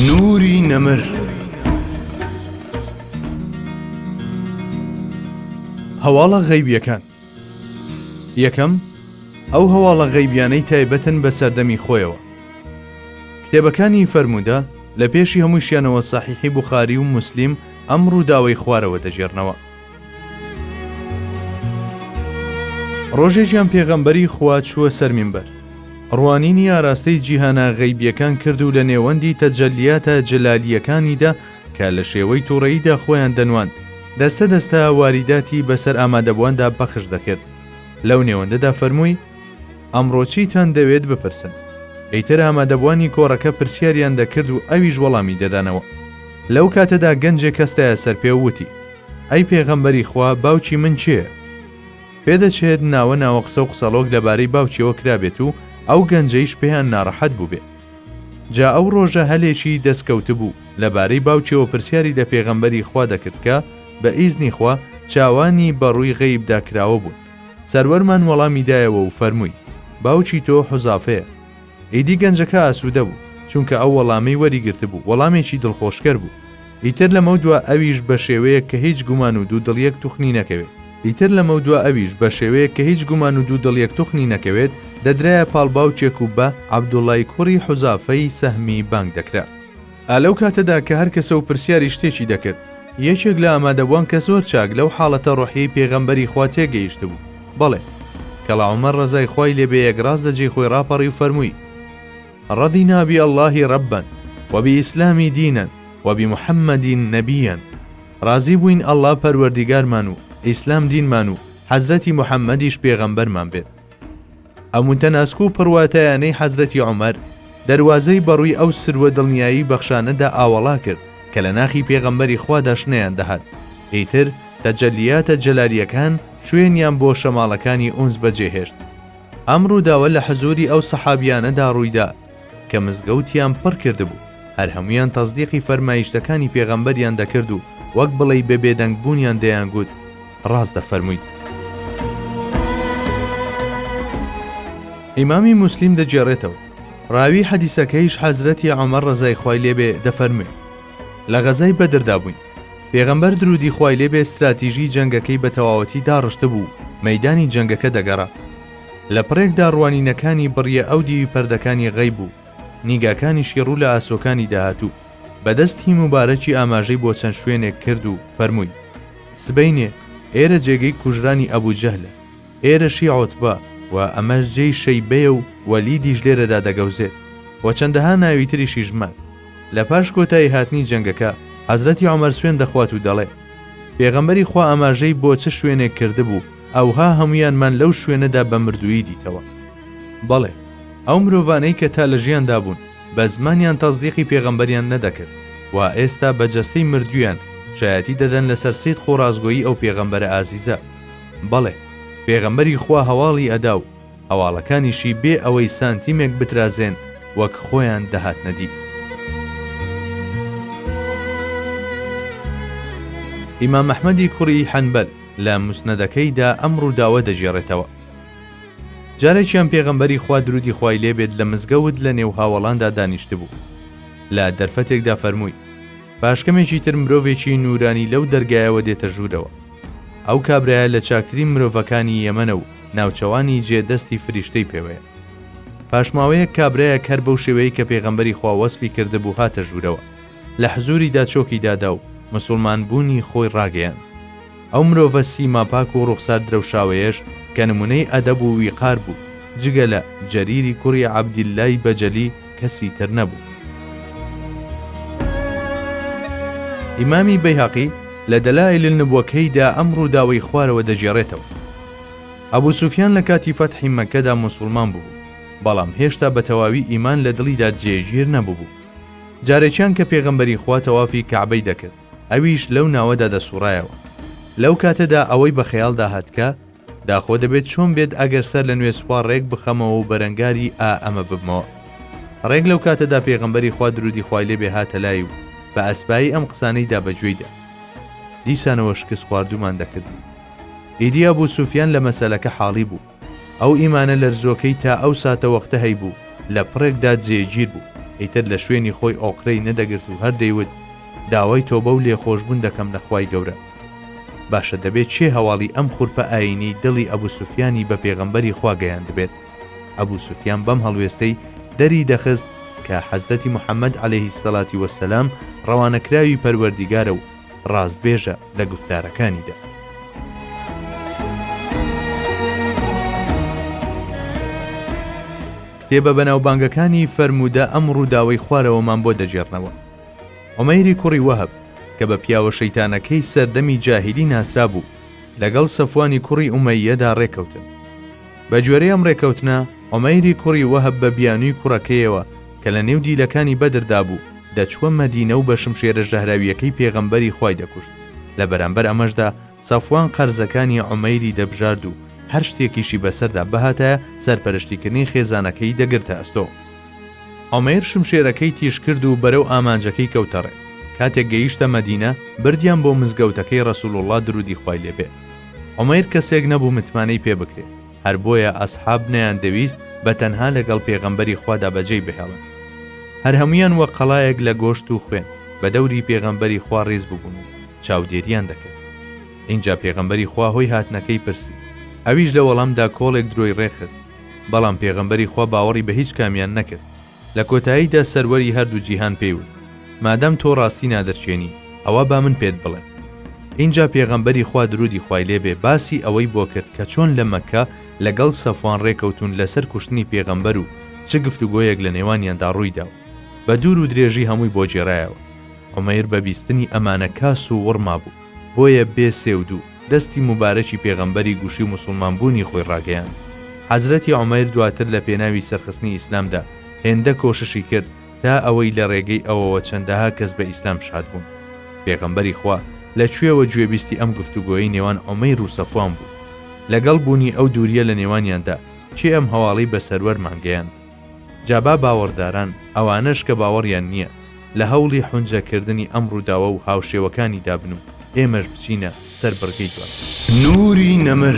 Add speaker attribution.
Speaker 1: نوری نەمر. هەواڵە غەیبیەکان. یەکەم، ئەو هەواڵە غەیبیانەی تایبەتن بە سەردەمی خۆیەوە. کتێبەکانی فەرموودە لە پێشی هەمووشیانەوە سەحیحی بوخاری و موسلیم ئەم ڕووداوەی خوارەوە دەژێرنەوە. ڕۆژێکیان پێغەمبەری خوا چووە سەر مینبەر، ڕوانینی ئاراستەی جیهانە غەیبیەکان کرد و لە نێوەندی تەجەلیاتە جەلالیەکانیدا کە لە شێوەی تووڕەییدا خۆیان دەنواند، دەستە دەستە واریداتی بەسەر ئامادەبوواندا بەخش دەکرد. لەو نێوەندەدا فەرمووی: ئەمڕۆ چیتان دەوێت بپرسن؟ ئەیتر ئامادەبوانی کۆڕەکە پرسیاریان دەکرد و ئەویش وەڵامی دەدانەوە. لەو کاتەدا گەنجێک کەستایە سەر پێ وتی: ئەی پێغەمبەری خوا، باوکی من چێە؟ پێدەچێت ناوە ناوە قسە و قسەڵۆک لەبارەی باوکیەوە کرابێت و ئەو گەنجەیش پێیان ناڕەحەت بوو بێ. جا ئەو ڕۆژە هەلێکی دەستکەوت بوو لەبارەی باوکیەوە پرسیاری لە پێغەمبەری خوا دەکرد کە بە ئیزنی خوا چاوانی بەڕووی غەیبدا کراوە بوون. سەروەرمان وەڵامی دایەوە و فەرمووی: باوکی تۆ حوزافەیە. ئیدی گەنجەکە ئاسوودە بوو، چونکە ئەو وەڵامەی وەریگرت بوو، وەڵامێکی دڵخۆشکەر بوو. ئیتر لەمە دووە ئەویش بە شێوەیە کە هیچ گومان و دوو دڵیەک توخنی نەکەوێت دەدرایە پاڵباوچێک و بە عەبدوڵای کوڕی حوزافەی سەهمی بانگ دەکرا. ئالەو کاتەدا کە هەر کەسە و پرسیاری شتێکی دەکرد، یەکێک لە ئامادەبووان کە زۆر چاک لەو حاڵەتە ڕۆحیەی پێغەمبەری خوا تێگەیشت بوو. بەڵێ، کەڵا عومەر ڕەزای خوای لێبێ یەکڕاست دەجێی خۆی ڕاپەڕی و فەرمووی: ڕەضینا بیئەڵڵاهی ڕەببەن وەبیئیسلامی دینەن وەبیموحەممەدین نەبیەن. ڕازی بووین ئەڵڵا پەروەردیگارمان و ئیسلام دینمان و حەزرەتی موحەممەدیش پێغەمبەرمان بێت. ئەو متەناسک و پڕواتایانەی حەزرەتی عومەر دەروازەی بەڕووی ئەو سروە دڵنیایی بەخشانەدا ئاوەڵا کرد کە لە ناخی پێغەمبەری خوادا شنەیان دەهات. ئیتر تەجەلیاتە جەلالیەکان شوێنیان بۆ شەماڵەکانی ئونس بەجێهێشت. ئەم ڕووداوە لە حەزوری ئەو سەحابیانەدا ڕوویدا کە مزگەوتیان پڕ کردبوو. هەر هەمویان تەزدیقی فەرمایشتەکانی پێغەمبەریان دەکرد و وەک بڵێ بە بێدەنگبوونیان دەیانگوت: ڕاست دەفەرموویت. ئیمامی موسلیم دەجێڕێتەوە، ڕاوی حەدیسەکەیش حەزرەتی عومەر ڕەزای خوای لێبێ دەفەرموێ: لە غەزای بەدردا بووین. پێغەمبەر درودی خوای لێبێ استراتیژی جەنگەکەی بە تەواوەتی داڕشتە بوو، مەیدانی جەنگەکە دەگەڕا. لە پڕێکدا ڕوانینەکانی بڕیە ئەو دیوی پەردەکانی غەیب بوو، نیگاکانیشی ڕوو لە ئاسۆکانی داهاتوو. بەدەستی مبارەکی ئاماژەی بۆ چەند شوێنێک کرد و فەرمووی: سبەینێ، ئێرە جێگەی کوژرانی ئەبوو جەهلە، ئێرەشی عوتبە و ئەمەش جێی شەیبەیە و وەلیدیش لێرەدا دەگەوزێت و چەندەها ناوی تریشی ژمات. لە پاش کۆتایی هاتنی جەنگەکە حەزرەتی عومەر سوێن دەخوات و دەڵێ: پێغەمبەری خوا ئاماژەی بۆ چ شوێنێک کردبوو، ئەوها هەمویانمان لەو شوێنەدا بە مردووی دیتەوە. بەڵێ، ئەو مرۆڤانەی کە تا لە ژیاندا بوون بە زمانیان تەزدیقی پێغەمبەریان نەدەکرد و ئێستا بە جەستەی مردویان شایەتی دەدەن لەسەر سید خۆڕازگۆیی ئەو پێغەمبەرە ئازیزە. بەڵێ، پێغەمبەری خوا هەواڵی ئەدا و هەواڵەکانیشی بێ ئەوەی سانتیمێک بترازێن وەک خۆیان دەهات نەدی. ئیمام ئەحمەدی کوڕی حەنبەل لە موسنەدەکەیدا ئەم ڕووداوە دەژێڕێتەوە. جارێکیان پێغەمبەری خوا درودی خوای لێبێت لە مزگەوت لە نێو هاوڵاندا دانیشت بوو. لە دەرفەتێکدا فەرمووی: پاشکەمێکی تر مرۆڤێکی نورانی لەو دەرگایەوە دێتە ژوورەوە. ئەو کابرایە لە چاکترین مرۆڤەکانی یەمەنە و ناوچەوانی جێدەستی فریشتەی پێوەیە. پاشماوەیە کابرایە کەر بەو شێوەیە کە پێغەمبەری خوا وەسفی کردبوو هاتە ژوورەوە. لە حزوریدا چۆکی دادا و مسلمان بوونی خۆی ڕاگەیاند. ئەو مرۆڤە سیماپاک و ڕوخسار درەوشاوەیەش کە نمونەی ئەدەب و ویقار بوو، جگە لە جەریری کوڕی عەبدیللای بەجەلی کەسی تر نەبوو. ئیمامی بەیهەقی لە دەلائیل النبوەکەیدا ئەم ڕووداوەی خوارەوە دەجێڕێتەوە. ئەبوو سوفیان لە کاتی فەتحی مەکەدا موسڵمان بوو، بەڵام هێشتا بە تەواوی ئیمان لە دڵیدا جێگیر نەبوو. جارێکیان کە پێغەمبەری خوا تەوافی کەعبەی دەکرد، ئەویش لەو ناوەدا دەسوڕایەوە. لەو کاتەدا ئەوەی بە خەیاڵدا هاتکە داخۆ دەبێت چۆن بێت ئەگەر سەر لە نوێ سوپار ڕێک بخەمەوە و بەرەنگاری ئەمە ببمەوە. ڕێک لەو کاتەدا پێغەمبەری خوا درودی خوای لێبێ هاتە لای و بە ئەسپایی ئەم قسانەیدا بەگوێیدا: دیسانەوە شکست خواردومان دەکردی. ئیدی ئەبوو سوفیان لە مەسەلەکە حاڵی بوو. ئەو ئیمانە لەرزۆکەی تا ئەو ساتە وەختە هەیبوو لە پڕێکدا جێگیر بوو. ئیتر لە شوێنی خۆی ئۆقرەی نەدەگرت و هەردەیوت داوای تۆبە و لێخۆشبوون دەکەم لە خوای گەورە. باشە دەبێت چێ هەواڵی ئەم خوورپە ئاینی دڵی ئەبوو سوفیانی بە پێغەمبەری خوا گەیاند بێت. ئەبوو سوفیان بەم هەڵوێستەی دەری دەخست کە حەزرەتی محەممەد عەلەیهی سەڵاتی وەسەلام ڕەوانەکراوی پەروەردیگارە و ڕاستبێژە لە گوفتارەکانیدا. کتێبە بەناوبانگەکانی فەرموودە ئەم ڕووداوەی خوارەوەمان بۆ دەجێڕنەوە. عومەیری کوڕی وەهەب کە بە پیاوە شەیتانەکەی سەردەمی جاهیلی ناسرا بوو لەگەڵ سەفوانی کوڕی ئومەیەدا ڕێکەوتن. بە گوێرەی ئەم ڕێکەوتنە عومەیری کوڕی وەهەب بە بیانووی کوڕەکەیەوە کە لە نێو دیلەکانی بەدردا بوو دەچووە مەدینە و بە شمشێرە ژەهراویەکەی پێغەمبەری خوای دەکوشت. لە بەرامبەر ئەمەشدا سەفوان قەرزەکانی عومەیری دەبژارد و هەر شتێکیشی بەسەردا بەهاتە سەرپەرشتیکردنی خێزانەکەی دەگرتە ئەستۆ. عومەیر شمشێرەکەی تیش کرد و بەرەو ئامانجەکەی کەوتەڕێ. کاتێک گەیشتە مەدینە بردیان بۆ مزگەوتەکەی ڕەسوڵڵڵا درودی خوای لێبێ. عومەیر کەسێک نەبوو متمانەی پێ بکرێت، هەر بۆیە ئەسحاب نەیان دەویست بە تەنها لەگەڵ پێغەمبەری خوادا بەجێی بهێڵن. هەر هەمویان وەک قەڵایەک لە گۆشت و خوێن بە دەوری پێغەمبەری خوا ڕێز ببوون و چاودێریان دەکرد. اینجا پێغەمبەری خوا هۆی هاتنەکەی پرسی. ئەویش لە وەڵامدا کۆڵێک درۆی ڕێخست، بەڵام پێغەمبەری خوا باوەڕی بە هیچ کامیان نەکرد. لە کۆتاییدا سەروەری هەردوو جیهان پێیوت مادەم تۆ ڕاستی نادەرچێنی ئەوە با من پێت بڵێ. اینجا پێغەمبەری خوا درودی خوای لێبێ باسی ئەوەی بۆ کرد کە چۆن لە مەککە لەگەڵ سەفوان ڕێکەوتون لەسەر کوشتنی پێغەمبەر و چ گفتوگۆیەک لە نێوانیاندا ڕوویدا و بە دوور و درێژی هەمووی بۆ جێڕایەوە. عومەیر بە بیستنی ئەمانە کاس و وڕما بوو، بۆیە بێ سێود و دەستی مبارەکی پێغەمبەری گوشی موسڵمانبوونی خۆی ڕاگەیاند. حەزرەتی عومەیر دواتر لە پێناوی سەرخستنی ئیسلامدا هێندە کۆششی کرد تا ئەوەی لە ڕێگەی ئەوەوە چەندەها کەس بە ئیسلام شاد بوون. پێغەمبەری خوا لەکوێوە گوێبیستی ئەم گفتوگۆیی نێوان عومەیر و سەفوان بوو. لەگەڵ بوونی ئەو دووریە لە نێوانیاندا چی ئەم هەواڵی بە سەروەرمانگەیاند. جابا باوەڕداران ئەوانش کە باوەڕیان نییە لە هەوڵی حونجەکردنی ئەم ڕووداوە و هاوشێوەکانی دابن و ئێمەش بچینە سەر بڕگەی دوات. نوری نەمر